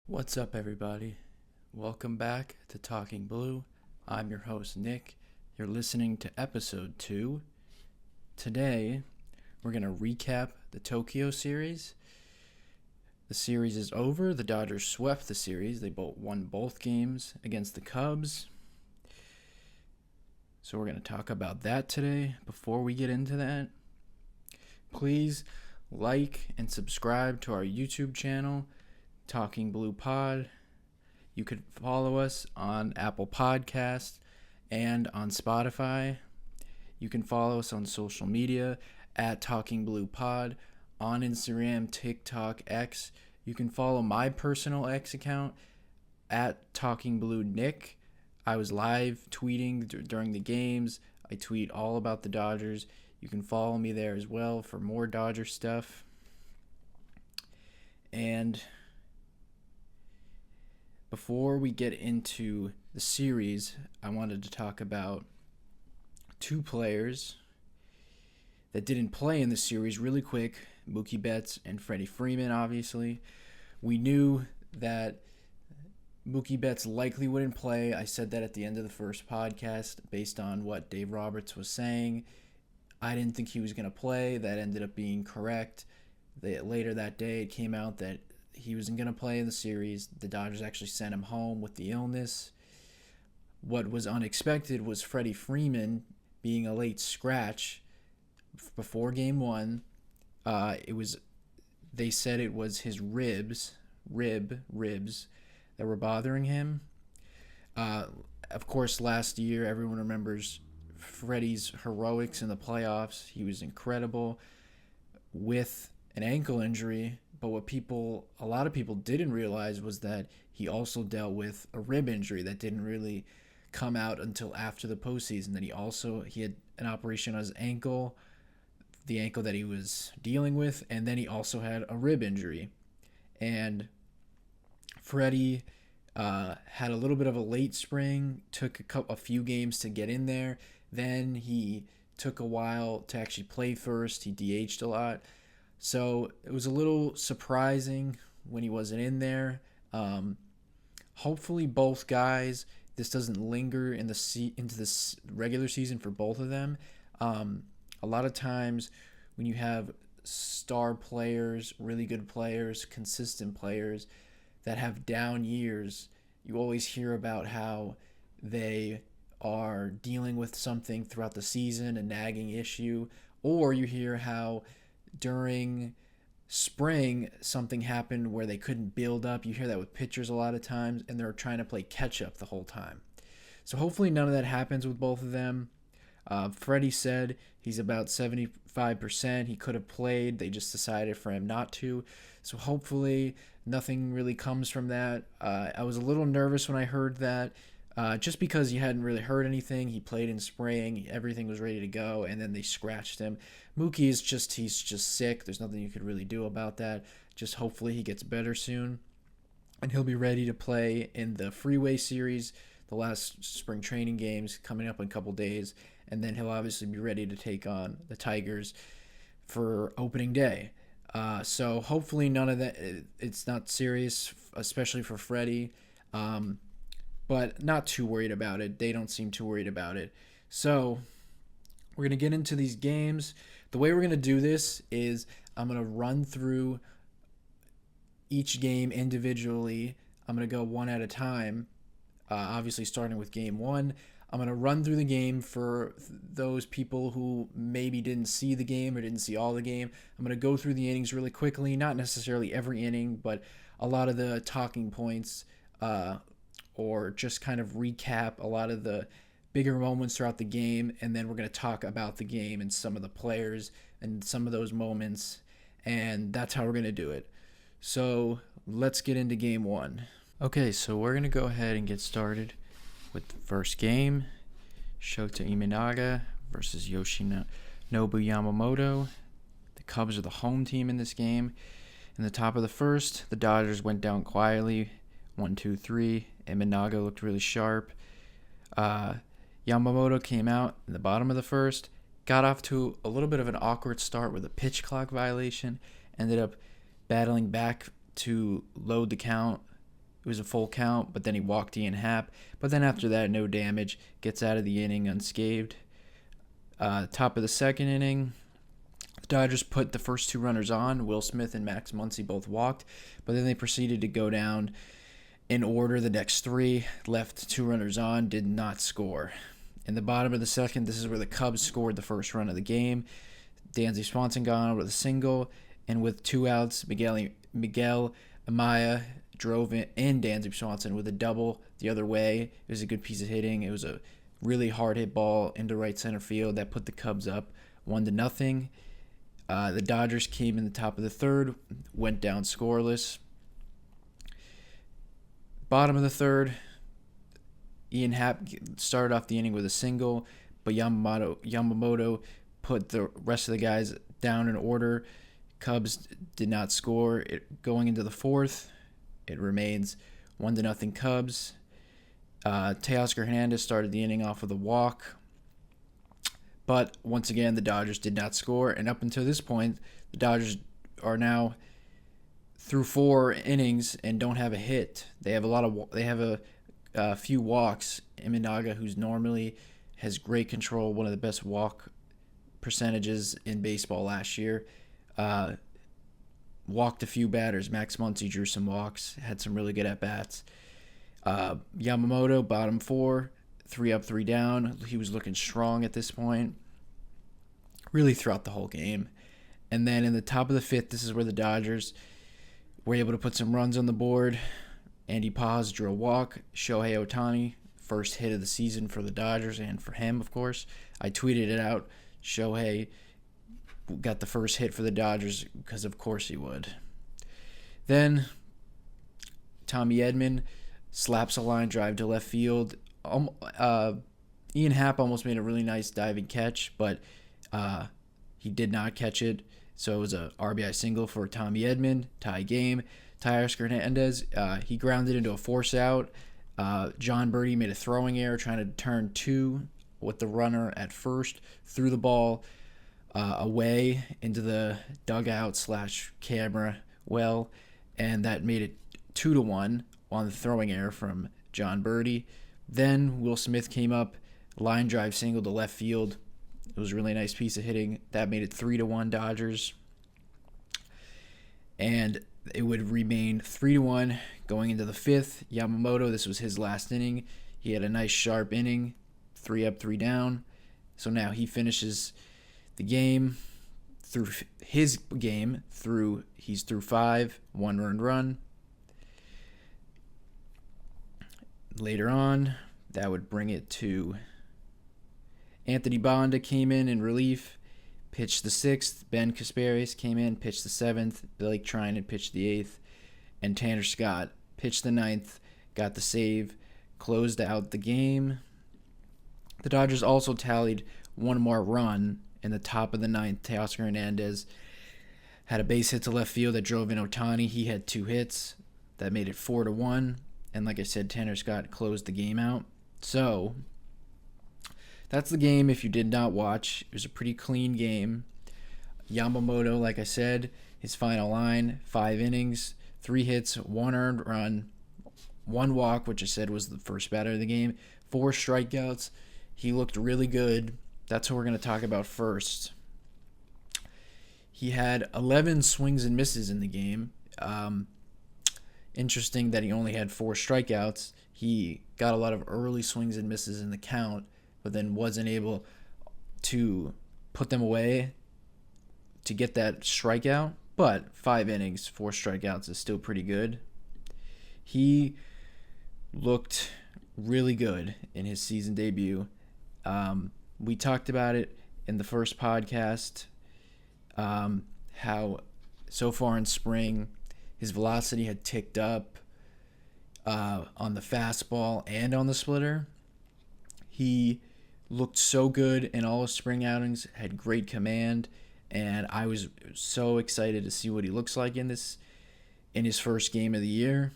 What's up, everybody? Welcome back to Talking Blue. I'm your host, Nick. You're listening to episode 2. Today, we're going to recap the Tokyo series. The series is over. The Dodgers swept the series. They won both games against the Cubs. So we're going to talk about that today. Before we get into that, please like and subscribe to our YouTube channel, Talking Blue Pod. You could follow us on Apple Podcasts and on Spotify. You can follow us on social media at Talking Blue Pod on Instagram, TikTok, X. You can follow my personal X account at Talking Blue Nick. I was live tweeting during the games. I tweet all about the Dodgers. You can follow me there as well for more Dodger stuff. And before we get into the series, I wanted to talk about two players that didn't play in the series really quick. Mookie Betts and Freddie Freeman, obviously. We knew that Mookie Betts likely wouldn't play. I said that at the end of the first podcast based on what Dave Roberts was saying. I didn't think he was going to play. That ended up being correct. Later that day, it came out that he wasn't going to play in the series. The Dodgers actually sent him home with the illness. What was unexpected was Freddie Freeman being a late scratch before Game 1. They said it was his ribs that were bothering him. Of course, last year, everyone remembers Freddie's heroics in the playoffs. He was incredible with an ankle injury. But what a lot of people didn't realize was that he also dealt with a rib injury that didn't really come out until after the postseason. That he had an operation on his ankle, the ankle that he was dealing with, and then he also had a rib injury. And Freddie had a little bit of a late spring, took a few games to get in there. Then he took a while to actually play first. He DH'd a lot. So it was a little surprising when he wasn't in there. Hopefully both guys, this doesn't linger into this regular season for both of them. A lot of times when you have star players, really good players, consistent players that have down years, you always hear about how they are dealing with something throughout the season, a nagging issue, or you hear how during spring something happened where they couldn't build up. You hear that with pitchers a lot of times, and they're trying to play catch up the whole time. So hopefully none of that happens with both of them. Freddie said he's about 75%. He could have played. They just decided for him not to. So hopefully nothing really comes from that. I was a little nervous when I heard that. Just because he hadn't really heard anything. He played in spring, everything was ready to go, and then they scratched him. Mookie he's just sick. There's nothing you could really do about that. Just hopefully he gets better soon, and he'll be ready to play in the Freeway Series, the last spring training games coming up in a couple days, and then he'll obviously be ready to take on the Tigers for opening day. So hopefully none of that, it's not serious, especially for Freddie. But not too worried about it. They don't seem too worried about it. So we're going to get into these games. The way we're going to do this is I'm going to run through each game individually. I'm going to go one at a time, obviously starting with Game 1. I'm going to run through the game for those people who maybe didn't see the game or didn't see all the game. I'm going to go through the innings really quickly, not necessarily every inning, but a lot of the talking points, or just kind of recap a lot of the bigger moments throughout the game, and then we're going to talk about the game and some of the players and some of those moments, and that's how we're going to do it. So let's get into Game 1. Okay, so we're going to go ahead and get started with the first game, Shota Imanaga versus Yoshinobu Yamamoto. The Cubs are the home team in this game. In the top of the first, the Dodgers went down quietly, 1-2-3. Imanaga looked really sharp. Yamamoto came out in the bottom of the first, got off to a little bit of an awkward start with a pitch clock violation, ended up battling back to load the count It was a full count, but then he walked Ian Happ. But then after that, no damage. Gets out of the inning unscathed. Top of the second inning, the Dodgers put the first 2 runners on. Will Smith and Max Muncy both walked. But then they proceeded to go down in order the next 3. Left 2 runners on, did not score. In the bottom of the second, this is where the Cubs scored the first run of the game. Dansby Swanson got on with a single. And with 2 outs, Miguel Amaya drove in Dansby Swanson with a double the other way. It was a good piece of hitting. It was a really hard hit ball into right center field that put the Cubs up 1-0. The Dodgers came in the top of the third, went down scoreless. Bottom of the third, Ian Happ started off the inning with a single, but Yamamoto put the rest of the guys down in order. Cubs did not score. Going into the fourth, it remains 1-0 Cubs. Teoscar Hernandez started the inning off with a walk. But once again, the Dodgers did not score. And up until this point, the Dodgers are now through 4 innings and don't have a hit. They have a few walks. Imanaga, who's normally has great control, one of the best walk percentages in baseball last year, walked a few batters. Max Muncy drew some walks, had some really good at-bats. Yamamoto, bottom 4, 3 up, 3 down. He was looking strong at this point, really throughout the whole game. And then in the top of the 5th, this is where the Dodgers were able to put some runs on the board. Andy Paz drew a walk. Shohei Ohtani, first hit of the season for the Dodgers and for him, of course. I tweeted it out. Shohei got the first hit for the Dodgers because, of course, he would. Then Tommy Edman slaps a line drive to left field. Ian Happ almost made a really nice diving catch, but he did not catch it. So it was a RBI single for Tommy Edman, tie game. Teoscar Hernandez, he grounded into a force out. John Birdie made a throwing error trying to turn 2 with the runner at first, threw the ball away into the dugout/camera well, and that made it 2-1 on the throwing error from John Birdie. Then Will Smith came up, line drive single to left field. It was a really nice piece of hitting. That made it 3-1 Dodgers. And it would remain 3-1 going into the 5th. Yamamoto, this was his last inning. He had a nice sharp inning, 3 up, 3 down. So now he finishes the game through his game he's through 5, 1 earned run. Later on, that would bring it to Anthony Banda came in relief, pitched the 6th. Ben Casparis came in, pitched the 7th. Blake Trinan pitched the 8th. And Tanner Scott pitched the 9th, got the save, closed out the game. The Dodgers also tallied one more run in the top of the 9th. Teoscar Hernandez had a base hit to left field that drove in Ohtani. He had 2 hits. That made it 4-1. And like I said, Tanner Scott closed the game out. So that's the game if you did not watch. It was a pretty clean game. Yamamoto, like I said, his final line, 5 innings, 3 hits, 1 earned run, 1 walk, which I said was the first batter of the game, 4 strikeouts. He looked really good. That's what we're going to talk about first. He had 11 swings and misses in the game. Interesting that he only had 4 strikeouts. He got a lot of early swings and misses in the count, but then wasn't able to put them away to get that strikeout. But 5 innings, 4 strikeouts is still pretty good. He looked really good in his season debut. We talked about it in the first podcast, how so far in spring his velocity had ticked up on the fastball and on the splitter. He looked so good in all his spring outings, had great command, and I was so excited to see what he looks like in his first game of the year.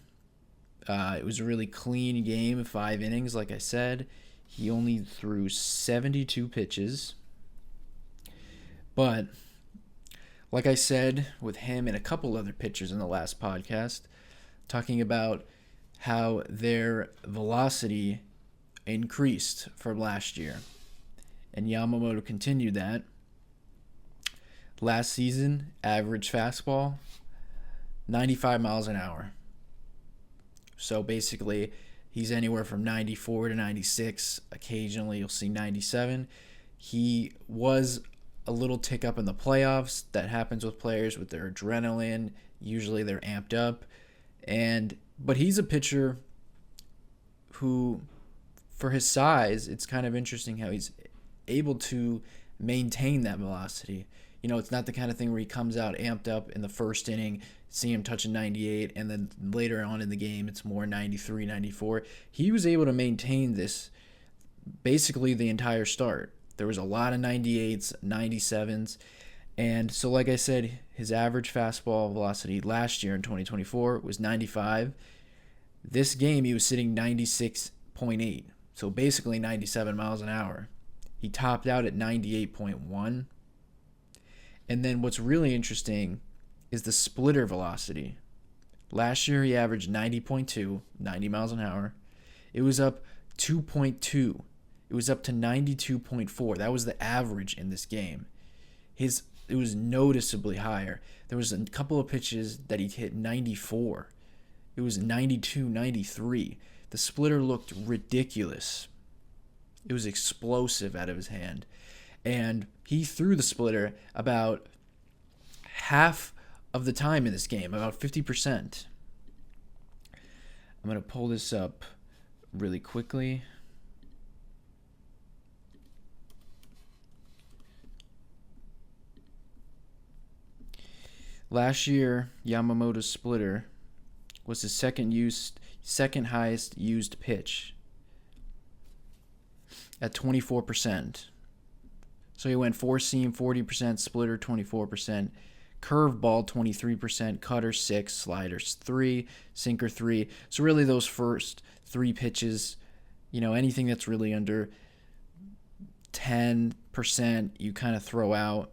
It was a really clean game, 5 innings, like I said. He only threw 72 pitches. But like I said with him and a couple other pitchers in the last podcast, talking about how their velocity increased from last year. And Yamamoto continued that. Last season, average fastball, 95 miles an hour. So basically, he's anywhere from 94 to 96. Occasionally, you'll see 97. He was a little tick up in the playoffs. That happens with players with their adrenaline. Usually, they're amped up. But he's a pitcher who, for his size, it's kind of interesting how he's able to maintain that velocity. It's not the kind of thing where he comes out amped up in the first inning, see him touching 98, and then later on in the game, it's more 93, 94. He was able to maintain this basically the entire start. There was a lot of 98s, 97s. And so, like I said, his average fastball velocity last year in 2024 was 95. This game, he was sitting 96.8. So basically 97 miles an hour. He topped out at 98.1. And then what's really interesting is the splitter velocity. Last year, he averaged 90.2, 90 miles an hour. It was up 2.2. It was up to 92.4. That was the average in this game. It was noticeably higher. There was a couple of pitches that he hit 94. It was 92, 93. The splitter looked ridiculous. It was explosive out of his hand. And he threw the splitter about half of the time in this game, about 50%. I'm going to pull this up really quickly. Last year, Yamamoto's splitter was his second highest used pitch at 24%. So he went four seam 40%, splitter 24%, curveball 23%, cutter 6, sliders 3, sinker 3. So really those first 3 pitches, anything that's really under 10%, you kind of throw out.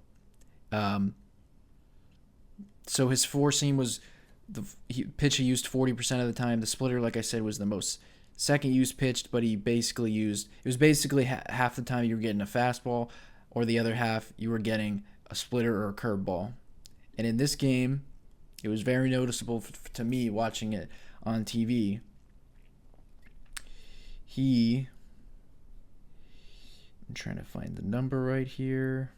So his four seam was the pitch he used 40% of the time. The splitter, like I said, was the most second used pitched, but he basically used, it was basically half the time you were getting a fastball, or the other half you were getting a splitter or a curveball. And in this game, it was very noticeable to me watching it on TV. I'm trying to find the number right here.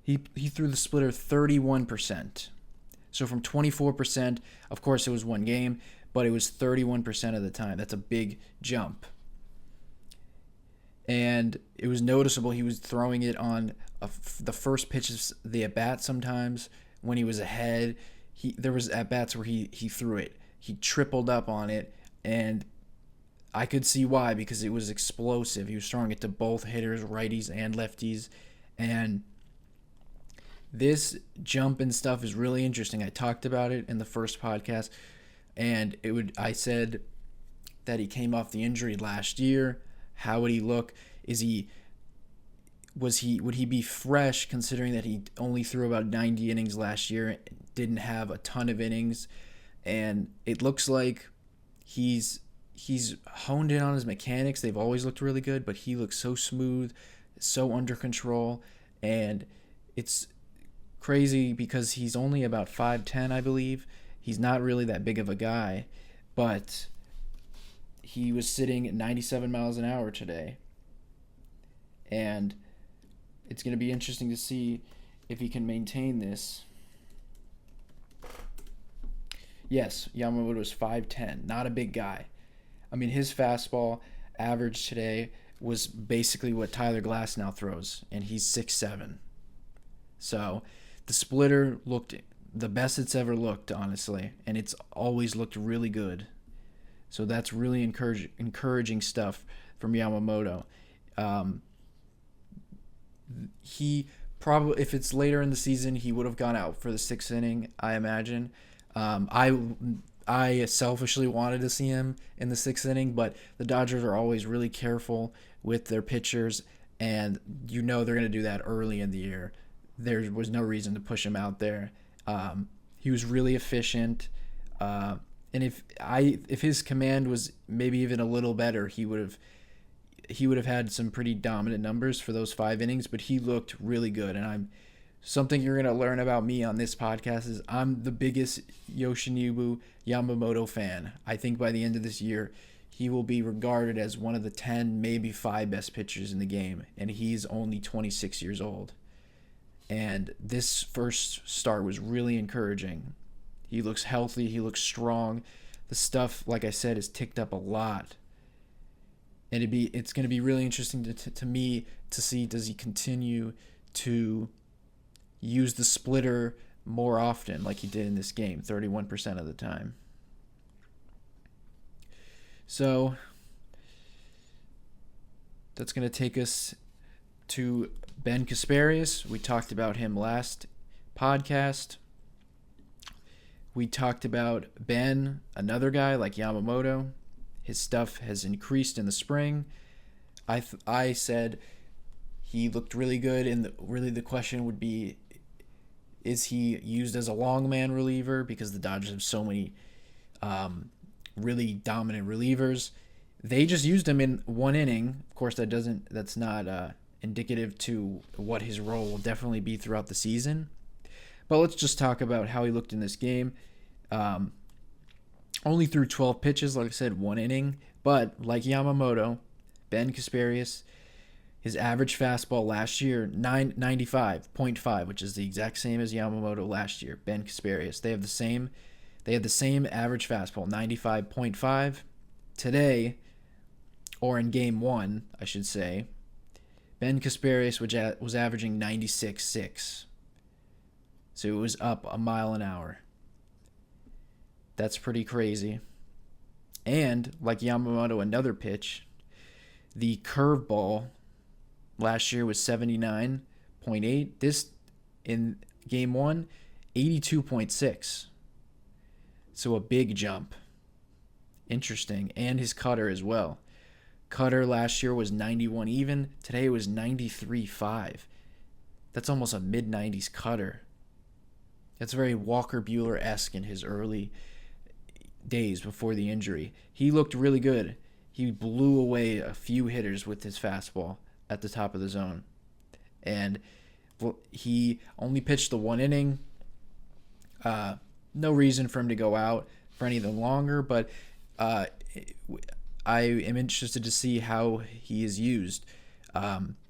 He threw the splitter 31%. So from 24%, of course it was one game, but it was 31% of the time. That's a big jump. And it was noticeable he was throwing it on the first pitches, the at-bat sometimes when he was ahead. There was at-bats where he threw it. He tripled up on it, and I could see why, because it was explosive. He was throwing it to both hitters, righties and lefties. And this jump and stuff is really interesting. I talked about it in the first podcast, and I said that he came off the injury last year. How would he look? Would he be fresh, considering that he only threw about 90 innings last year, didn't have a ton of innings, and it looks like he's honed in on his mechanics. They've always looked really good, but he looks so smooth, so under control, and it's crazy because he's only about 5'10", I believe. He's not really that big of a guy, but he was sitting at 97 miles an hour today. And it's going to be interesting to see if he can maintain this. Yes, Yamamoto is 5'10", not a big guy. I mean, his fastball average today was basically what Tyler Glasnow throws, and he's 6'7". So the splitter looked the best it's ever looked, honestly, and it's always looked really good. So that's really encouraging stuff from Yamamoto. He probably, if it's later in the season, he would have gone out for the 6th inning, I imagine. I selfishly wanted to see him in the 6th inning, but the Dodgers are always really careful with their pitchers, and they're going to do that early in the year. There was no reason to push him out there. He was really efficient, And if his command was maybe even a little better, he would have had some pretty dominant numbers for those 5 innings. But he looked really good, and something you're gonna learn about me on this podcast is I'm the biggest Yoshinobu Yamamoto fan. I think by the end of this year, he will be regarded as one of the 10, maybe 5 best pitchers in the game, and he's only 26 years old. And this first start was really encouraging. He looks healthy. He looks strong. The stuff, like I said, is ticked up a lot. And it's going to be really interesting to me to see, does he continue to use the splitter more often like he did in this game, 31% of the time. So that's going to take us to Ben Kasparius. We talked about him last podcast. We talked about Ben, another guy like Yamamoto. His stuff has increased in the spring. I said he looked really good, and really the question would be, is he used as a long man reliever? Because the Dodgers have so many really dominant relievers. They just used him in 1 inning. Of course, that's not indicative to what his role will definitely be throughout the season. But let's just talk about how he looked in this game. Only threw 12 pitches, like I said, 1 inning. But like Yamamoto, Ben Kasparius, his average fastball last year, 95.5, which is the exact same as Yamamoto last year. Ben Kasparius, they had the same average fastball, 95.5. Today, or in game 1, I should say, Ben Kasparius was averaging 96.6. So it was up a mile an hour. That's pretty crazy. And like Yamamoto, another pitch, the curveball last year was 79.8. This, in game 1, 82.6. So a big jump. Interesting. And his cutter as well. Cutter last year was 91 even. Today it was 93.5. That's almost a mid-90s cutter. That's very Walker Buehler-esque in his early days before the injury. He looked really good. He blew away a few hitters with his fastball at the top of the zone. And he only pitched the 1 inning. No reason for him to go out for anything longer, but I am interested to see how he is used.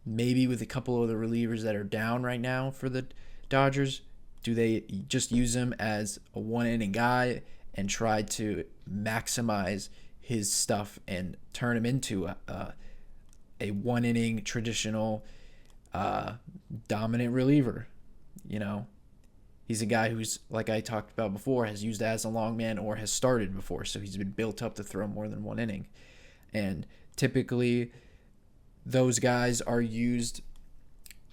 Maybe with a couple of the relievers that are down right now for the Dodgers, do they just use him as a 1 inning guy and try to maximize his stuff and turn him into a 1 inning traditional dominant reliever? You know, he's a guy who's, like I talked about before, has used as a long man or has started before, so he's been built up to throw more than 1 inning. And typically those guys are used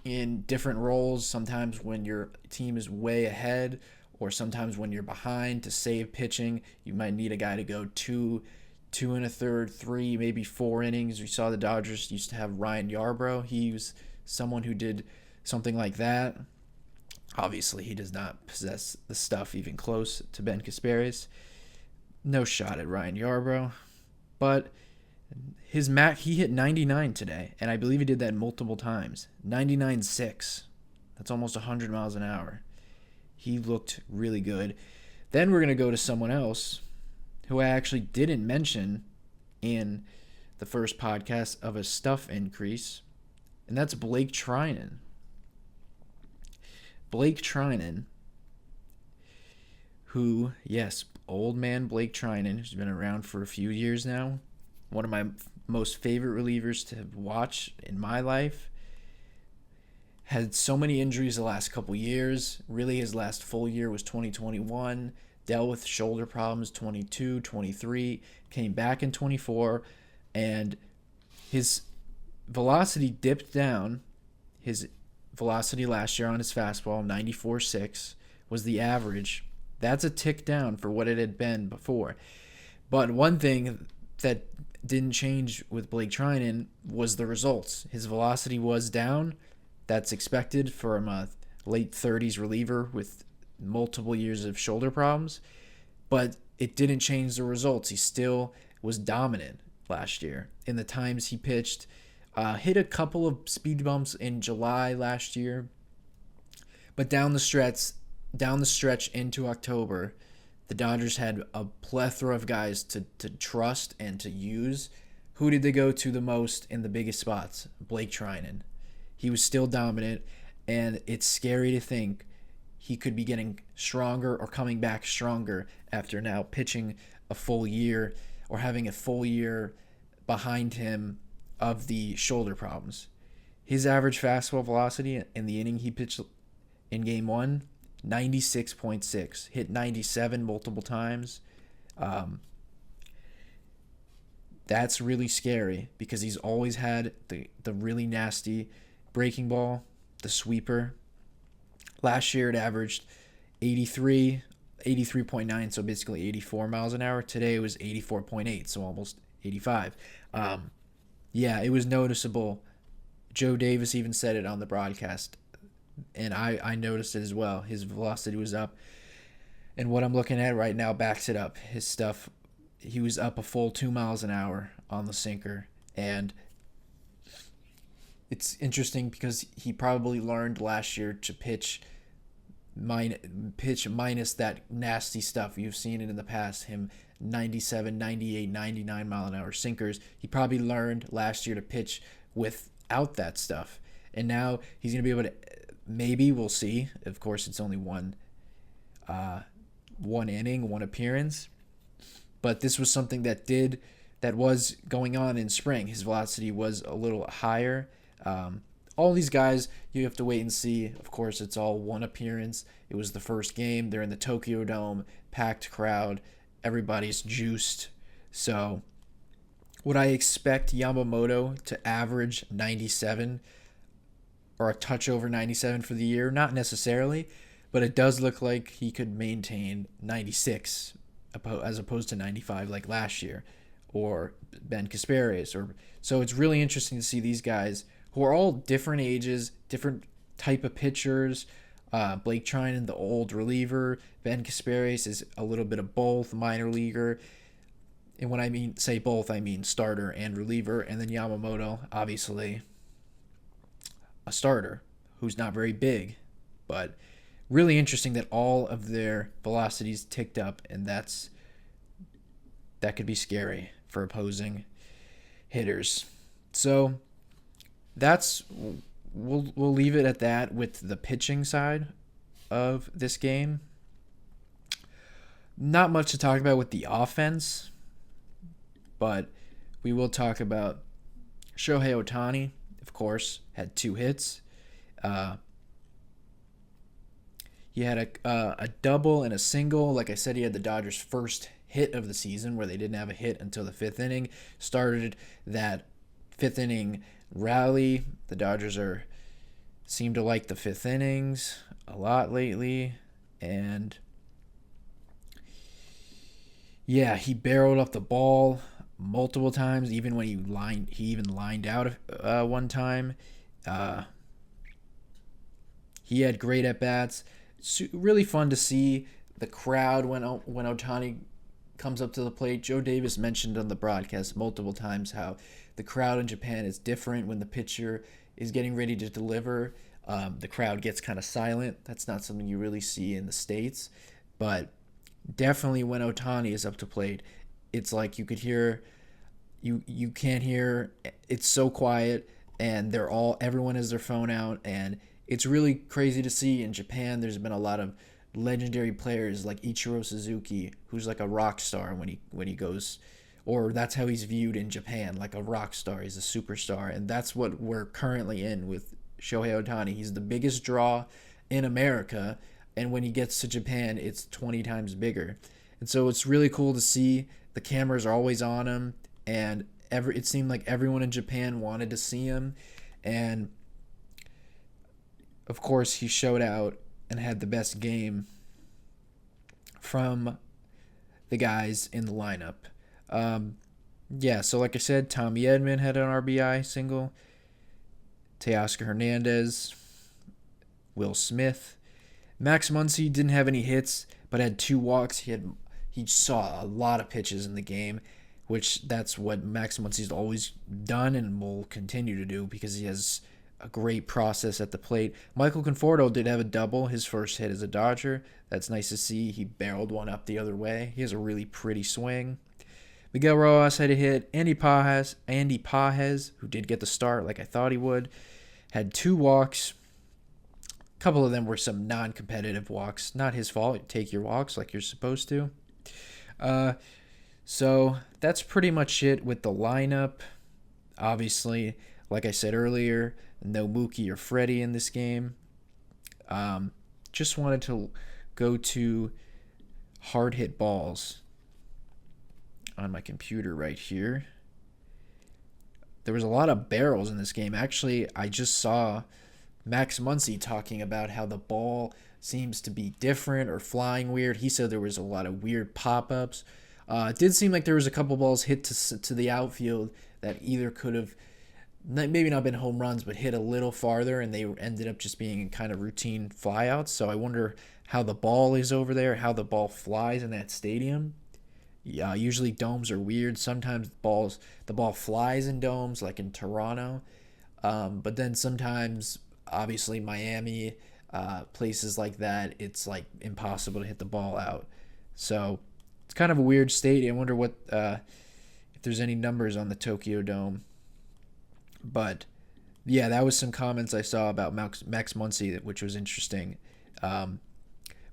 in different roles, sometimes when your team is way ahead, or sometimes when you're behind to save pitching. You might need a guy to go 2 1/3, 3, maybe 4 innings. We saw the Dodgers used to have Ryan Yarbrough. He was someone who did something like that. Obviously, he does not possess the stuff even close to Ben Kasparius. No shot at Ryan Yarbrough. But he hit 99 today, and I believe he did that multiple times. 99.6. That's almost 100 miles an hour. He looked really good. Then we're going to go to someone else who I actually didn't mention in the first podcast of a stuff increase, and that's Blake Treinen. Blake Treinen, who, yes, old man Blake Treinen, who's been around for a few years now, one of my most favorite relievers to watch in my life, had so many injuries the last couple years. Really, his last full year was 2021. Dealt with shoulder problems 22, 23, came back in 24, and his velocity dipped down. His velocity last year on his fastball, 94.6, was the average. That's a tick down for what it had been before. But one thing that didn't change with Blake Treinen was the results. His velocity was down. That's expected from a late 30s reliever with multiple years of shoulder problems. But it didn't change the results. He still was dominant last year. In the times he pitched, hit a couple of speed bumps in July last year, but down the stretch into October, the Dodgers had a plethora of guys to trust and to use. Who did they go to the most in the biggest spots? Blake Trinan. He was still dominant, and it's scary to think he could be getting stronger or coming back stronger after now pitching a full year or having a full year behind him of the shoulder problems. His average fastball velocity in the inning he pitched in game 1, 96.6. Hit 97 multiple times. That's really scary because he's always had the really nasty breaking ball, the sweeper. Last year it averaged 83.9, so basically 84 miles an hour. Today it was 84.8, so almost 85. Yeah, it was noticeable. Joe Davis even said it on the broadcast, and I noticed it as well. His velocity was up, and what I'm looking at right now backs it up. His stuff, he was up a full 2 miles an hour on the sinker, and it's interesting because he probably learned last year to pitch minus that nasty stuff. You've seen it in the past, him 97, 98, 99 mile an hour sinkers. He probably learned last year to pitch without that stuff. And now he's going to be able to, maybe we'll see. Of course, it's only one inning, one appearance. But this was something that was going on in spring. His velocity was a little higher. All these guys, you have to wait and see. Of course, it's all one appearance. It was the first game. They're in the Tokyo Dome, packed crowd. Everybody's juiced. So would I expect Yamamoto to average 97 or a touch over 97 for the year? Not necessarily, but it does look like he could maintain 96 as opposed to 95 like last year, or Ben Casparis. So it's really interesting to see these guys who are all different ages, different type of pitchers. Blake Trinan, the old reliever. Ben Casparis is a little bit of both, minor leaguer. And when I say both, I mean starter and reliever. And then Yamamoto, obviously, a starter who's not very big. But really interesting that all of their velocities ticked up, and that could be scary for opposing hitters. So we'll leave it at that with the pitching side of this game. Not much to talk about with the offense, but we will talk about Shohei Ohtani, of course, had 2 hits. He had a double and a single. Like I said, he had the Dodgers' first hit of the season where they didn't have a hit until the 5th inning. Started that 5th inning rally. The Dodgers seem to like the 5th innings a lot lately, and yeah, he barreled up the ball multiple times. Even when he even lined out one time. He had great at bats. Really fun to see the crowd when Ohtani comes up to the plate. Joe Davis mentioned on the broadcast multiple times how the crowd in Japan is different when the pitcher is getting ready to deliver. The crowd gets kind of silent. That's not something you really see in the States. But definitely when Ohtani is up to plate, it's like you could hear, you can't hear, it's so quiet, and everyone has their phone out, and it's really crazy to see. In Japan, there's been a lot of legendary players like Ichiro Suzuki, who's like a rock star when he goes, or that's how he's viewed in Japan, like a rock star. He's a superstar, and that's what we're currently in with Shohei Ohtani. He's the biggest draw in America, and when he gets to Japan, it's 20 times bigger. And so it's really cool to see. The cameras are always on him, and it seemed like everyone in Japan wanted to see him, and of course he showed out and had the best game from the guys in the lineup. Yeah, so like I said, Tommy Edman had an RBI single. Teoscar Hernandez, Will Smith. Max Muncy didn't have any hits, but had 2 walks. He he saw a lot of pitches in the game, which that's what Max Muncy's always done and will continue to do because he has a great process at the plate. Michael Conforto did have a double, his first hit as a Dodger. That's nice to see. He barreled one up the other way. He has a really pretty swing. Miguel Rojas had a hit. Andy Pages, who did get the start like I thought he would, had 2 walks. A couple of them were some non-competitive walks. Not his fault. Take your walks like you're supposed to. So that's pretty much it with the lineup. Obviously, like I said earlier, no Mookie or Freddie in this game. Just wanted to go to hard hit balls on my computer right here. There was a lot of barrels in this game. Actually, I just saw Max Muncy talking about how the ball seems to be different or flying weird. He said there was a lot of weird pop-ups. It did seem like there was a couple balls hit to the outfield that either could have maybe not been home runs, but hit a little farther, and they ended up just being kind of routine flyouts. So I wonder how the ball is over there, how the ball flies in that stadium. Yeah, usually domes are weird. Sometimes the ball flies in domes, like in Toronto. But then sometimes, obviously, Miami, places like that, it's like impossible to hit the ball out. So it's kind of a weird stadium. I wonder what if there's any numbers on the Tokyo Dome. But yeah, that was some comments I saw about Max Muncy, which was interesting. But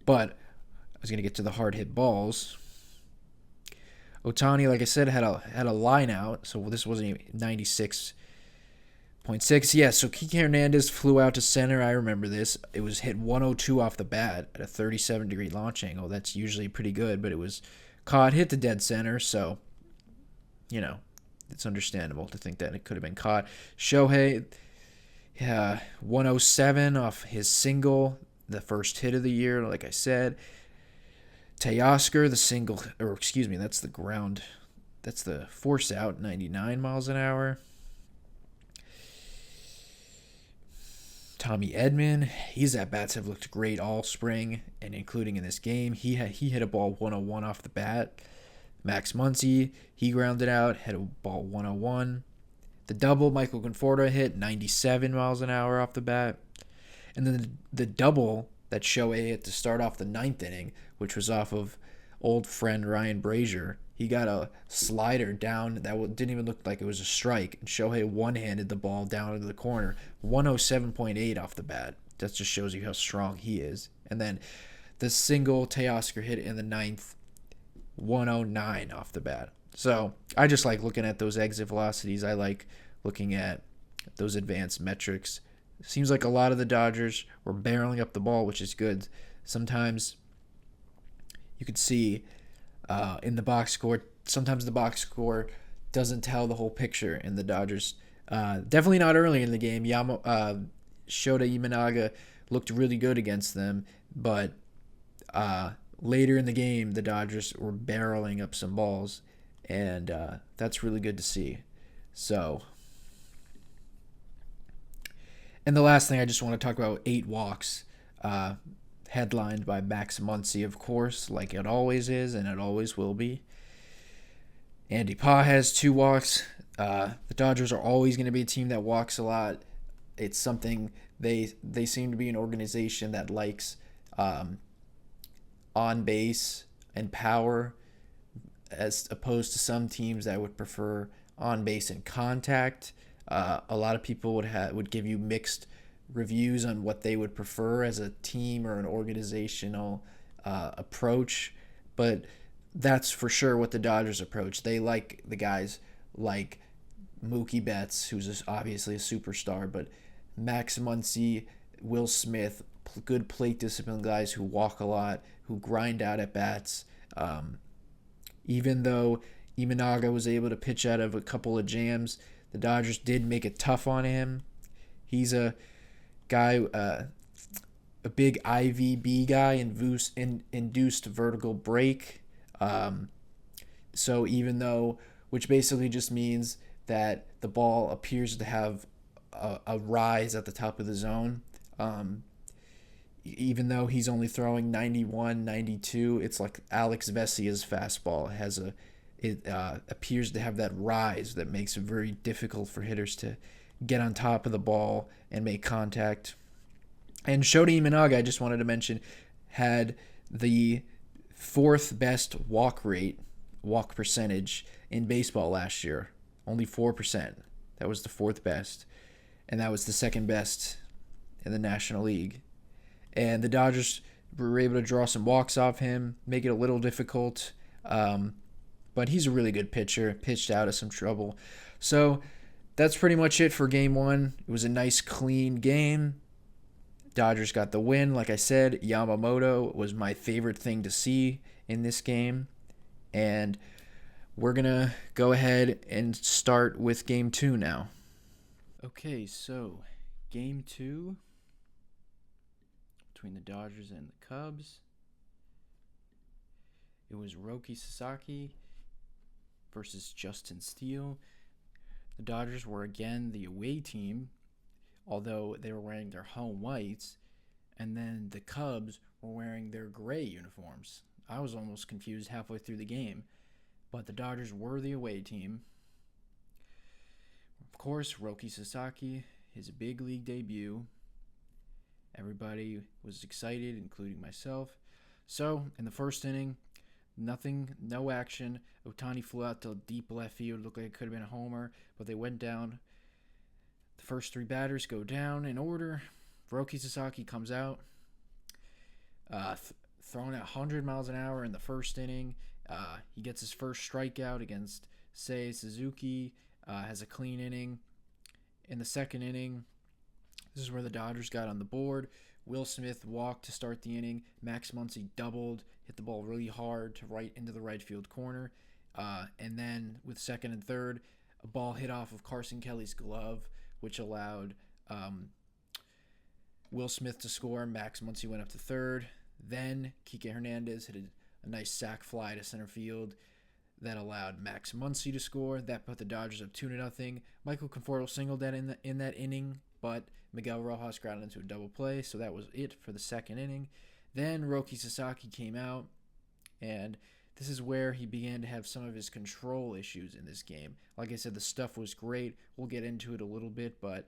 I was gonna get to the hard hit balls. Ohtani, like I said, had a line out, so this wasn't even 96.6. Yeah, so Kike Hernandez flew out to center. I remember this. It was hit 102 off the bat at a 37-degree launch angle. That's usually pretty good, but it was caught, hit the dead center, so, it's understandable to think that it could have been caught. Shohei, 107 off his single, the first hit of the year, like I said. Teoscar, the single, that's the ground. That's the force out, 99 miles an hour. Tommy Edman, his at-bats have looked great all spring, and including in this game. He hit a ball 101 off the bat. Max Muncy, he grounded out, hit a ball 101. The double Michael Conforto hit 97 miles an hour off the bat. And then the double that Shohei hit to start off the 9th inning, which was off of old friend Ryan Brazier. He got a slider down that didn't even look like it was a strike. And Shohei one-handed the ball down into the corner, 107.8 off the bat. That just shows you how strong he is. And then the single Teoscar hit in the 9th, 109 off the bat. So I just like looking at those exit velocities. I like looking at those advanced metrics. Seems like a lot of the Dodgers were barreling up the ball, which is good. Sometimes you could see in the box score, sometimes the box score doesn't tell the whole picture in the Dodgers. Definitely not early in the game. Shota Imanaga looked really good against them, but later in the game, the Dodgers were barreling up some balls, and that's really good to see. So, and the last thing I just want to talk about, 8 walks, headlined by Max Muncy, of course, like it always is, and it always will be. Andy Pages, 2 walks. The Dodgers are always going to be a team that walks a lot. It's something they seem to be an organization that likes on base and power, as opposed to some teams that would prefer on base and contact. A lot of people would give you mixed reviews on what they would prefer as a team or an organizational approach, but that's for sure what the Dodgers approach. They like the guys like Mookie Betts, who's obviously a superstar, but Max Muncy, Will Smith, good plate discipline guys who walk a lot, who grind out at bats. Even though Imanaga was able to pitch out of a couple of jams, the Dodgers did make it tough on him. He's a guy, a big IVB guy, induced vertical break. So even though, which basically just means that the ball appears to have a rise at the top of the zone, even though he's only throwing 91, 92, it's like Alex Vesia's fastball it appears to have that rise that makes it very difficult for hitters to get on top of the ball and make contact. And Shota Imanaga, I just wanted to mention, had the fourth best walk percentage in baseball last year. Only 4%. That was the fourth best. And that was the second best in the National League. And the Dodgers were able to draw some walks off him, make it a little difficult. But he's a really good pitcher, pitched out of some trouble. So that's pretty much it for game one. It was a nice, clean game. Dodgers got the win. Like I said, Yamamoto was my favorite thing to see in this game. And we're going to go ahead and start with game two now. Okay, so game two between the Dodgers and the Cubs. It was Roki Sasaki versus Justin Steele. The Dodgers were again the away team, although they were wearing their home whites, and then the Cubs were wearing their gray uniforms. I was almost confused halfway through the game, but the Dodgers were the away team. Of course, Roki Sasaki, his big league debut. Everybody was excited, including myself. So, in the first inning, no action. Ohtani flew out to deep left field. Looked like it could have been a homer, but they went down. The first three batters go down in order. Roki Sasaki comes out, throwing at 100 miles an hour in the first inning. He gets his first strikeout against Seiya Suzuki, has a clean inning. In the second inning, this is where the Dodgers got on the board. Will Smith walked to start the inning. Max Muncy doubled, hit the ball really hard into the right field corner. And then with second and third, a ball hit off of Carson Kelly's glove, which allowed Will Smith to score. Max Muncy went up to third. Then Kike Hernandez hit a nice sac fly to center field that allowed Max Muncy to score. That put the Dodgers up 2-0. Michael Conforto singled that in that inning, but Miguel Rojas grounded into a double play, so that was it for the second inning. Then Roki Sasaki came out, and this is where he began to have some of his control issues in this game. Like I said, the stuff was great. We'll get into it a little bit, but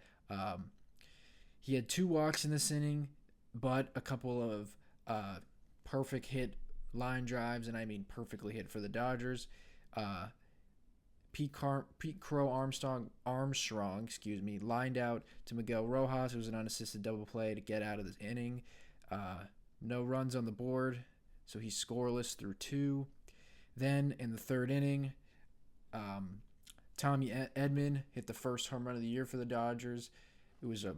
he had 2 walks in this inning, but a couple of perfect hit line drives, and I mean perfectly hit for the Dodgers. Pete Crow Armstrong, lined out to Miguel Rojas. It was an unassisted double play to get out of this inning. No runs on the board, so he's scoreless through 2. Then in the third inning, Tommy Edman hit the first home run of the year for the Dodgers. It was a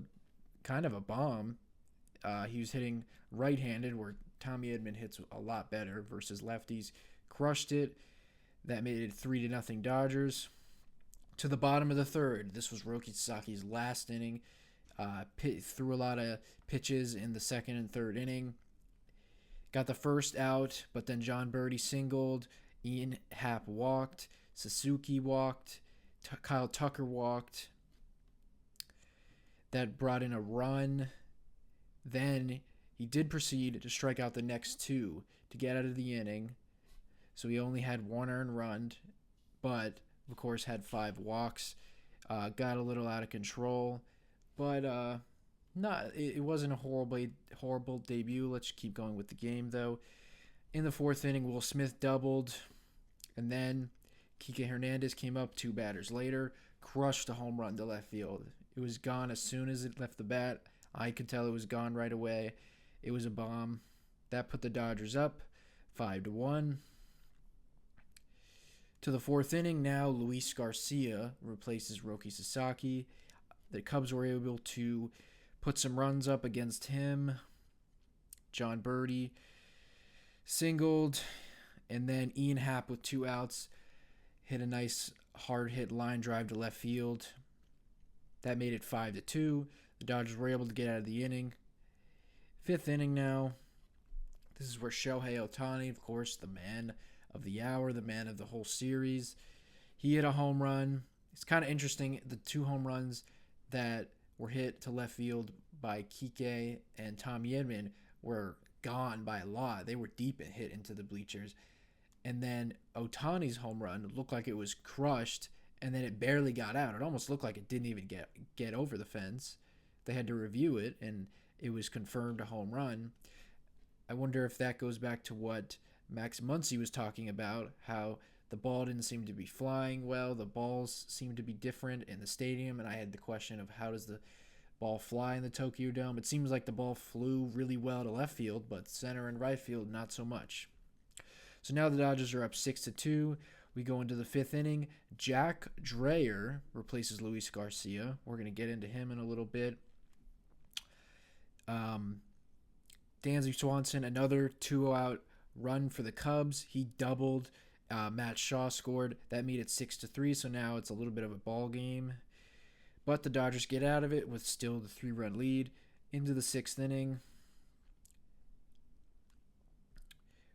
kind of a bomb. He was hitting right-handed, where Tommy Edman hits a lot better versus lefties. Crushed it. That made it 3-0 Dodgers. To the bottom of the third, this was Roki Sasaki's last inning. Threw a lot of pitches in the second and third inning. Got the first out, but then John Birdie singled. Ian Happ walked. Suzuki walked. Kyle Tucker walked. That brought in a run. Then he did proceed to strike out the next 2 to get out of the inning. So he only had 1 earned run, but of course had 5 walks. Got a little out of control, but it wasn't a horrible debut. Let's keep going with the game though. In the fourth inning, Will Smith doubled, and then Kike Hernandez came up 2 batters later, crushed a home run to left field. It was gone as soon as it left the bat. I could tell it was gone right away. It was a bomb. That put the Dodgers up 5-1. To the fourth inning now, Luis Garcia replaces Roki Sasaki. The Cubs were able to put some runs up against him. John Birdie singled, and then Ian Happ with 2 outs hit a nice hard hit line drive to left field. That made it 5-2. The Dodgers were able to get out of the inning. Fifth inning now. This is where Shohei Ohtani, of course, the man of the hour, the man of the whole series, he hit a home run. It's kind of interesting, the 2 home runs that were hit to left field by Kike and Tommy Edman were gone by a lot. They were deep and hit into the bleachers. And then Otani's home run looked like it was crushed, and then it barely got out. It almost looked like it didn't even get over the fence. They had to review it, and it was confirmed a home run. I wonder if that goes back to what Max Muncy was talking about, how the ball didn't seem to be flying well. The balls seemed to be different in the stadium, and I had the question of how does the ball fly in the Tokyo Dome? It seems like the ball flew really well to left field, but center and right field not so much. So now the Dodgers are up 6-2. We go into the fifth inning. Jack Dreyer replaces Luis Garcia. We're going to get into him in a little bit. Dansby Swanson, another 2-out run for the Cubs. He doubled. Matt Shaw scored. That made it 6-3, so now it's a little bit of a ball game. But the Dodgers get out of it with still the 3-run lead into the sixth inning,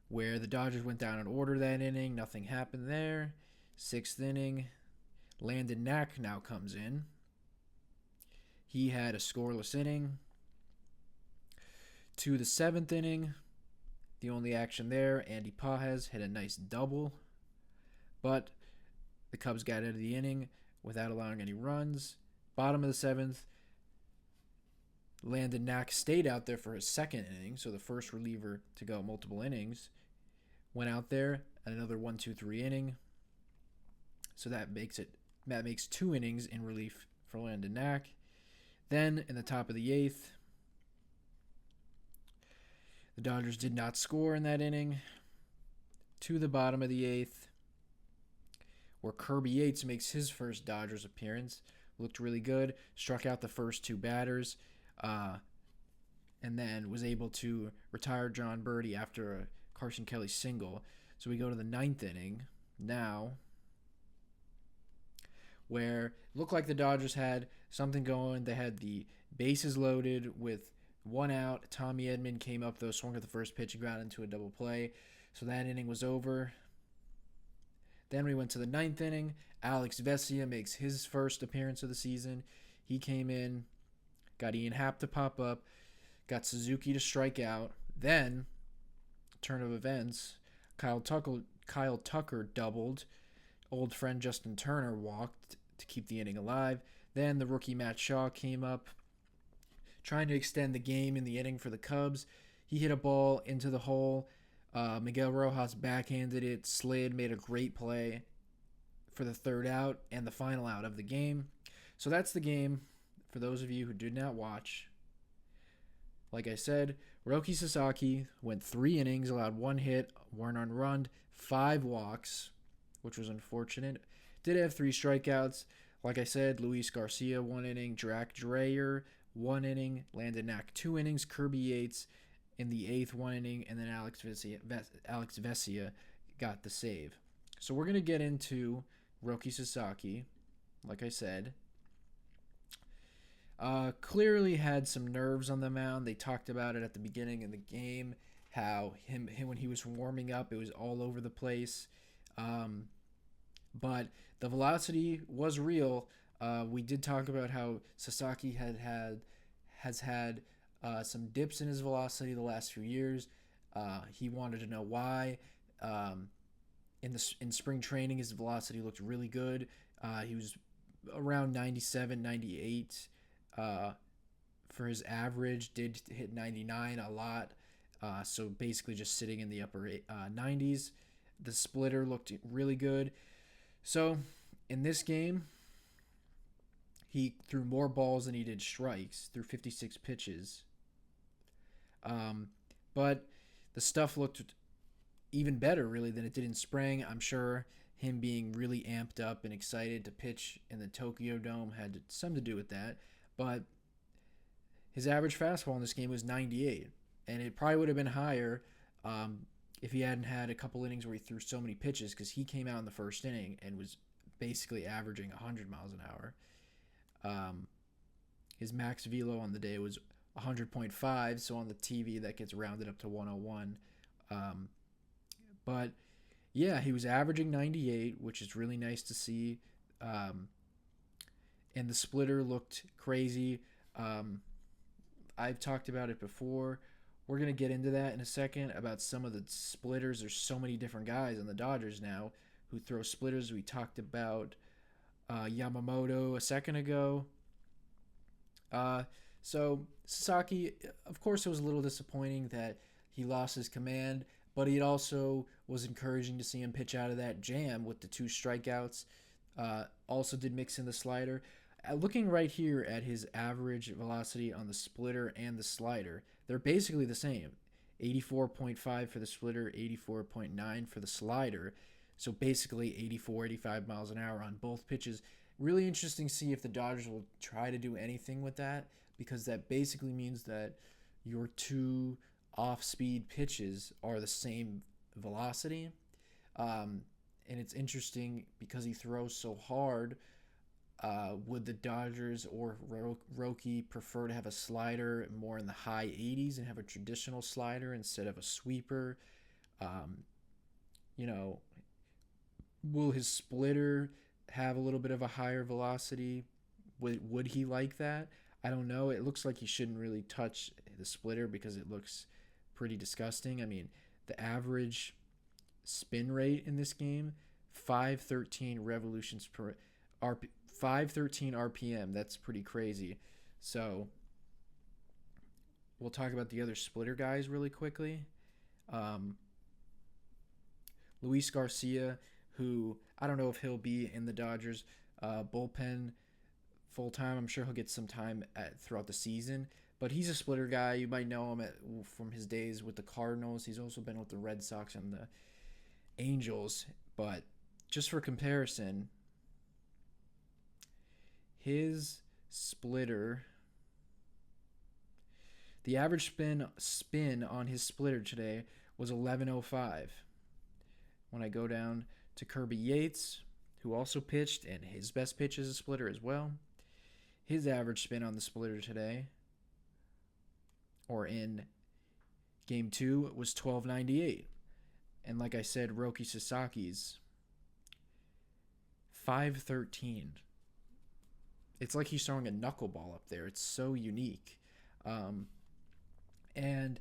where the Dodgers went down in order that inning. Nothing happened there. Sixth inning, Landon Knack now comes in. He had a scoreless inning. To the seventh inning, the only action there, Andy Pages hit a nice double, but the Cubs got out of the inning without allowing any runs. Bottom of the seventh, Landon Knack stayed out there for his second inning, so the first reliever to go multiple innings went out there at another 1-2-3 inning. So that makes 2 innings in relief for Landon Knack. Then in the top of the eighth, the Dodgers did not score in that inning. To the bottom of the eighth, where Kirby Yates makes his first Dodgers appearance. Looked really good. Struck out the first 2 batters. And then was able to retire John Birdie after a Carson Kelly single. So we go to the ninth inning now, where it looked like the Dodgers had something going. They had the bases loaded with 1 out. Tommy Edman came up, though, swung at the first pitch and got into a double play. So that inning was over. Then we went to the ninth inning. Alex Vesia makes his first appearance of the season. He came in, got Ian Happ to pop up, got Suzuki to strike out. Then, turn of events, Kyle Tucker doubled. Old friend Justin Turner walked to keep the inning alive. Then the rookie Matt Shaw came up, trying to extend the game in the inning for the Cubs. He hit a ball into the hole. Miguel Rojas backhanded it, slid, made a great play for the third out and the final out of the game. So that's the game for those of you who did not watch. Like I said, Roki Sasaki went 3 innings, allowed 1 hit, 1 unrun, 5 walks, which was unfortunate. Did have 3 strikeouts. Like I said, Luis Garcia 1 inning, Jack Dreyer 1 inning, Landon Knack 2 innings, Kirby Yates in the 8th 1 inning, and then Alex Vesia got the save. So we're going to get into Roki Sasaki, like I said. Clearly had some nerves on the mound. They talked about it at the beginning of the game, how him when he was warming up, it was all over the place. But the velocity was real. We did talk about how Sasaki has had some dips in his velocity the last few years. He wanted to know why. In spring training, his velocity looked really good. He was around 97, 98 for his average. Did hit 99 a lot. So basically just sitting in the upper 90s. The splitter looked really good. So in this game, he threw more balls than he did strikes, threw 56 pitches. But the stuff looked even better, really, than it did in spring. I'm sure him being really amped up and excited to pitch in the Tokyo Dome had some to do with that. But his average fastball in this game was 98, and it probably would have been higher if he hadn't had a couple innings where he threw so many pitches, because he came out in the first inning and was basically averaging 100 miles an hour. His max velo on the day was 100.5, so on the TV that gets rounded up to 101. But yeah, he was averaging 98, which is really nice to see. And the splitter looked crazy. I've talked about it before, We're going to get into that in a second about some of the splitters. There's so many different guys on the Dodgers now who throw splitters. We talked about Yamamoto a second ago. Uh, so Sasaki, of course, it was a little disappointing that he lost his command, but it also was encouraging to see him pitch out of that jam with the 2 strikeouts. Also did mix in the slider. Looking right here at his average velocity on the splitter and the slider, they're basically the same. 84.5 for the splitter, 84.9 for the slider. So basically 84, 85 miles an hour on both pitches. Really interesting to see if the Dodgers will try to do anything with that, because that basically means that your 2 off-speed pitches are the same velocity. And it's interesting because he throws so hard. Would the Dodgers or Roki prefer to have a slider more in the high 80s and have a traditional slider instead of a sweeper? Um, you know, will his splitter have a little bit of a higher velocity? Would he like that? I don't know. It looks like he shouldn't really touch the splitter because it looks pretty disgusting. I mean, the average spin rate in this game, 513 revolutions per 513 RPM. That's pretty crazy. So we'll talk about the other splitter guys really quickly. Um, Luis Garcia, who I don't know if he'll be in the Dodgers bullpen full time. I'm sure he'll get some time throughout the season, but he's a splitter guy. You might know him from his days with the Cardinals. He's also been with the Red Sox and the Angels. But just for comparison, his splitter, the average spin on his splitter today was 1105. When I go down to Kirby Yates, who also pitched, and his best pitch is a splitter as well, his average spin on the splitter today, or in game 2, was 1298. And like I said, Roki Sasaki's 513. It's like he's throwing a knuckleball up there. It's so unique. And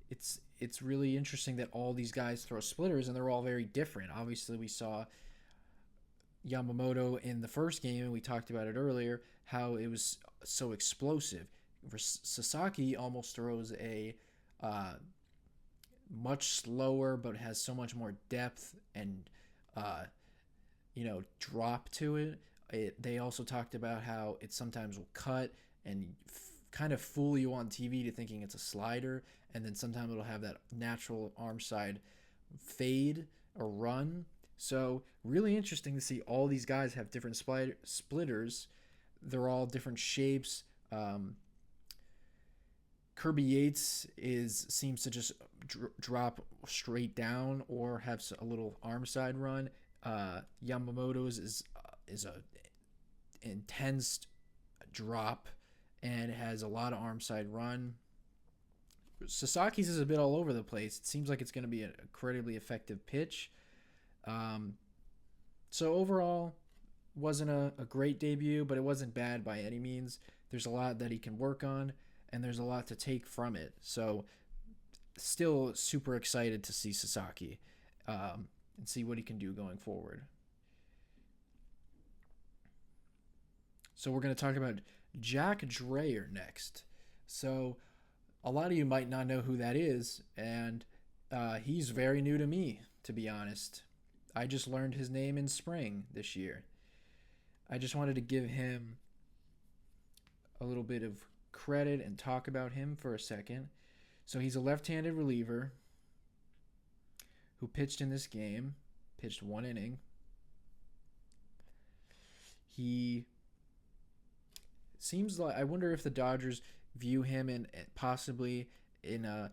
it's really interesting that all these guys throw splitters and they're all very different. Obviously, we saw Yamamoto in the first game, and we talked about it earlier, how it was so explosive. Sasaki almost throws a much slower, but has so much more depth and drop to it. They also talked about how it sometimes will cut and kind of fool you on TV to thinking it's a slider, and then sometimes it'll have that natural arm side fade or run. So really interesting to see all these guys have different splitters. They're all different shapes. Kirby Yates seems to just drop straight down or have a little arm side run. Yamamoto's is a intense drop and has a lot of arm side run. Sasaki's is a bit all over the place. It seems like it's going to be an incredibly effective pitch. So overall, wasn't a great debut, but it wasn't bad by any means. There's a lot that he can work on, and there's a lot to take from it. So still super excited to see Sasaki and see what he can do going forward. So we're going to talk about Jack Dreyer next. So a lot of you might not know who that is, and he's very new to me, to be honest. I just learned his name in spring this year. I just wanted to give him a little bit of credit and talk about him for a second. So he's a left-handed reliever who pitched in this game, pitched 1 inning. He seems like, I wonder if the Dodgers view him in possibly in a,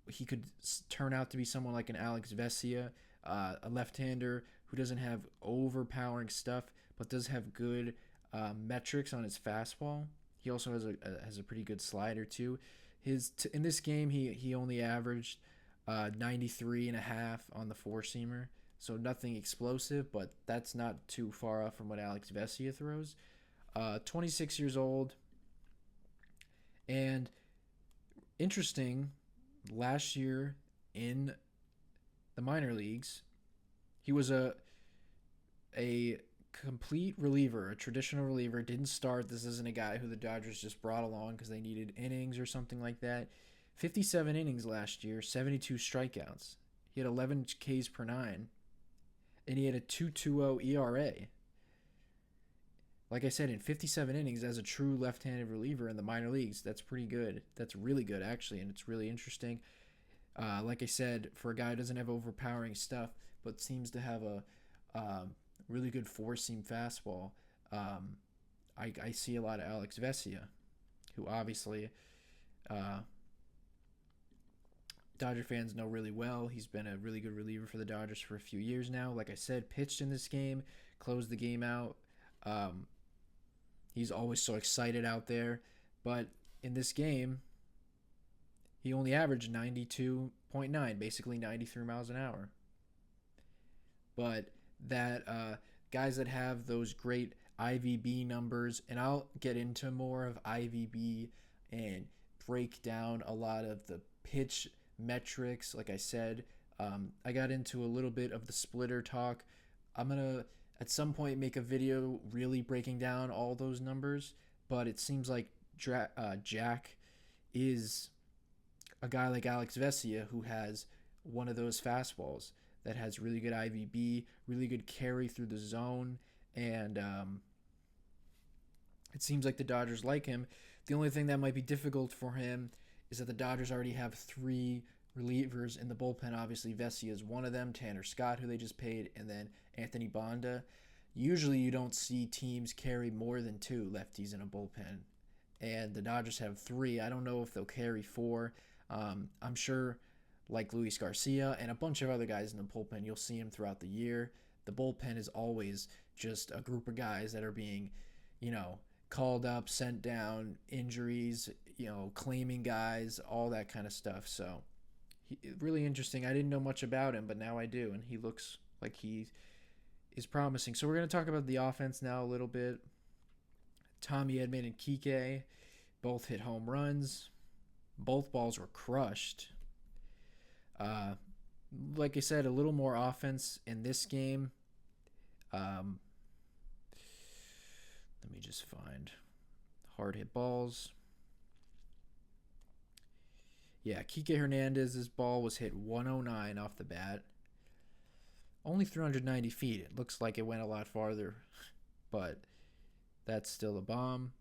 he could turn out to be someone like an Alex Vesia, a left-hander who doesn't have overpowering stuff but does have good metrics on his fastball. He also has a pretty good slider too. In this game he only averaged 93.5 on the four-seamer, so nothing explosive, but that's not too far off from what Alex Vesia throws. 26 years old, and Interesting, last year in the minor leagues, he was a complete reliever, a traditional reliever. Didn't start. This isn't a guy who the Dodgers just brought along because they needed innings or something like that. 57 innings last year, 72 strikeouts. He had 11 Ks per nine, and he had a 2.20 ERA. Like I said, in 57 innings as a true left-handed reliever in the minor leagues, that's pretty good. That's really good, actually, and it's really interesting. Like I said, for a guy who doesn't have overpowering stuff, but seems to have a really good four-seam fastball, I see a lot of Alex Vesia, who obviously Dodger fans know really well. He's been a really good reliever for the Dodgers for a few years now. Like I said, pitched in this game, closed the game out. He's always so excited out there. But in this game, he only averaged 92.9, basically 93 miles an hour. But that guys that have those great IVB numbers, and I'll get into more of IVB and break down a lot of the pitch metrics. Like I said, I got into a little bit of the splitter talk. I'm going to at some point make a video really breaking down all those numbers, but it seems like Jack is a guy like Alex Vesia who has one of those fastballs that has really good IVB, really good carry through the zone, and it seems like the Dodgers like him. The only thing that might be difficult for him is that the Dodgers already have three relievers in the bullpen. Obviously, Vesia is one of them, Tanner Scott, who they just paid, and then Anthony Banda. Usually you don't see teams carry more than two lefties in a bullpen, and the Dodgers have three. I don't know if they'll carry four. I'm sure, like Luis Garcia and a bunch of other guys in the bullpen, you'll see him throughout the year. The bullpen is always just a group of guys that are being, called up, sent down, injuries, claiming guys, all that kind of stuff. So, really interesting. I didn't know much about him, but now I do, and he looks like he is promising. So we're going to talk about the offense now a little bit. Tommy Edman and Kike both hit home runs. Both balls were crushed. Like I said, a little more offense in this game. Let me just find hard hit balls. Yeah, Kike Hernandez's ball was hit 109 off the bat. Only 390 feet. It looks like it went a lot farther, but that's still a bomb.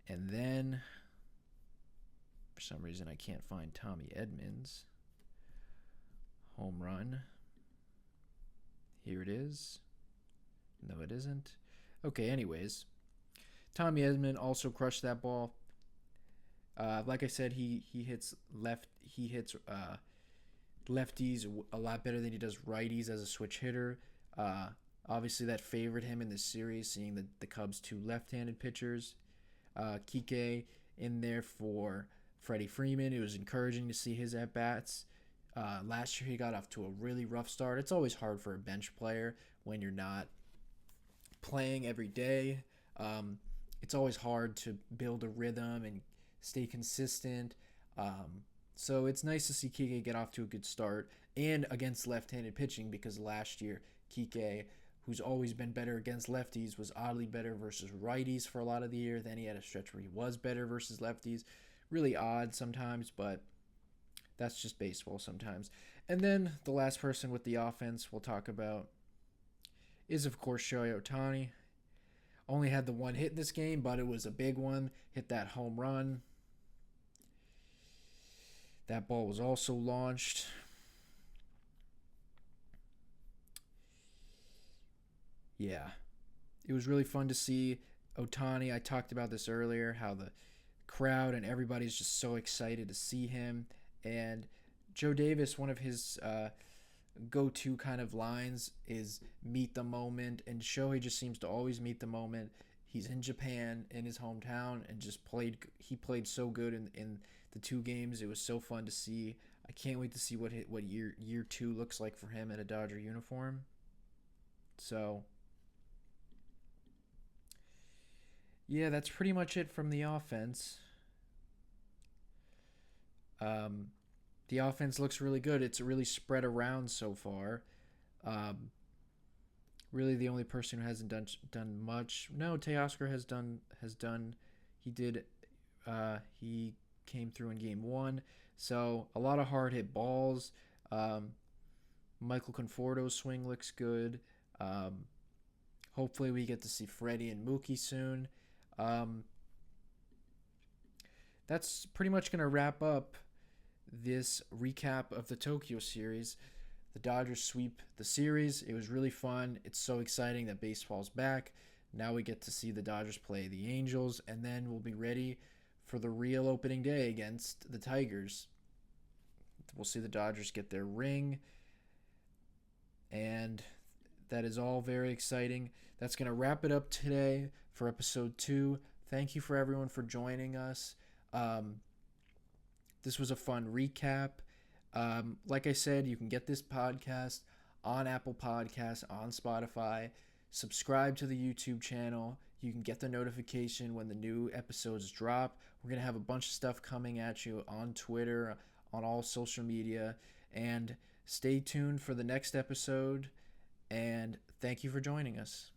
And then, for some reason, I can't find Tommy Edman's home run. Here it is. No, it isn't. Okay, anyways. Tommy Edman also crushed that ball. Like I said, he hits lefties a lot better than he does righties as a switch hitter. Obviously, that favored him in this series, seeing the Cubs' two left-handed pitchers. Kike in there for Freddie Freeman. It was encouraging to see his at-bats. Last year, he got off to a really rough start. It's always hard for a bench player when you're not playing every day. It's always hard to build a rhythm and stay consistent. So it's nice to see Kike get off to a good start and against left-handed pitching, because last year Kike, who's always been better against lefties, was oddly better versus righties for a lot of the year. Then he had a stretch where he was better versus lefties. Really odd sometimes, but that's just baseball sometimes. And then the last person with the offense we'll talk about is, of course, Shohei Ohtani. Only had the one hit in this game, but it was a big one. Hit that home run. That ball was also launched. Yeah. It was really fun to see Ohtani. I talked about this earlier, how the crowd and everybody's just so excited to see him. And Joe Davis, one of his go-to kind of lines is meet the moment, and Shohei just seems to always meet the moment. He's in Japan, in his hometown, and he played so good in the two games. It was so fun to see. I can't wait to see what year two looks like for him in a Dodger uniform. So Yeah, that's pretty much it from the offense. Um, the offense looks really good. It's really spread around so far. Um, really, the only person who hasn't done much. No, Teoscar has done. He did. He came through in game one. So a lot of hard hit balls. Um, Michael Conforto's swing looks good. Um, Hopefully, we get to see Freddie and Mookie soon. Um, that's pretty much going to wrap up this recap of the Tokyo series. The Dodgers sweep the series. It was really fun. It's so exciting that baseball's back. Now we get to see the Dodgers play the Angels, and then we'll be ready for the real opening day against the Tigers. We'll see the Dodgers get their ring, and that is all very exciting. That's going to wrap it up today for episode 2. Thank you for everyone for joining us. Um, this was a fun recap. Like I said, you can get this podcast on Apple Podcasts, on Spotify. Subscribe to the YouTube channel. You can get the notification when the new episodes drop. We're going to have a bunch of stuff coming at you on Twitter, on all social media. And stay tuned for the next episode. And thank you for joining us.